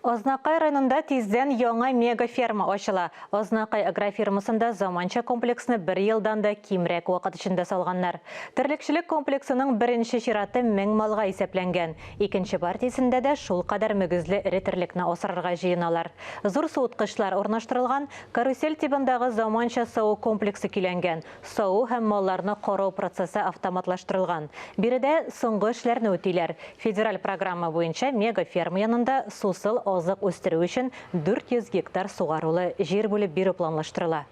Ознакай районында тизден яңа мегаферма ачыла. Ознакай агрофермасында заманча комплексны бір елдан да кимрәк вакыт içinde салганнар. Терлекчелек комплексының беренче чираты 1000 малга исәпләнгән. Икенче партиясендә дә шул кадәр мөгезле эре терлекне асрарга җыеналар. Зур суыткычлар урнаштырылган, карусель тибындагы заманча сау комплексы киләнгән. Сау һәм малларны карау процессы автоматлаштырылган. Биредә соңгы эшләрне үтиләр. Федераль программа буенча мегаферма янында сусыл азык үстерү өчен 400 гектар сугарулы жер бүлеп бирү планлаштырыла.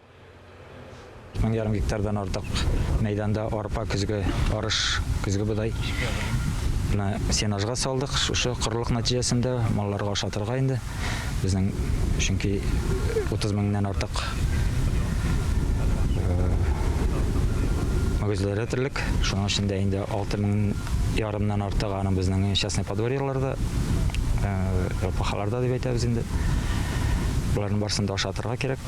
1000 гектардан артык мәйданда арпа, күзге арыш, күзге будай сенажга салдык. Шушы кырлык нәтиҗәсендә малларга ашатырга инде. Безнең чөнки 30 меңнән артык мөгезләр терлек. Шуның эчендә инде 6500 артык аны безнең частный подворьеларда, пахаларда дип әйтәбез инде. Буларның барсын да ашатырга кирәк.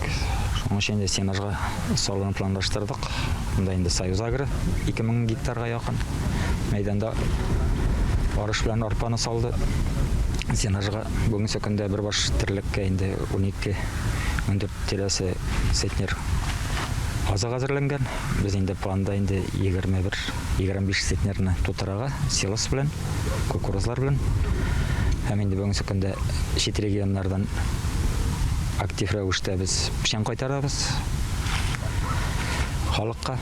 Шуның өчен инде сенажга салуны планлаштырдык. Монда инде Союз Агро 2000 гектарга якын мәйданда арыш белән арпаны салды. Сенажга бүгенге көндә бер баш терлеккә инде 12-14 тирәсе центнер азык әзерләнгән. Без инде планда инде 21-25 центнерны тутырага силос белән, кукурузлар белән. Һәм инде бүгенге көндә чит регионнардан актив рәвештә без печән кайтарабыз халыкка.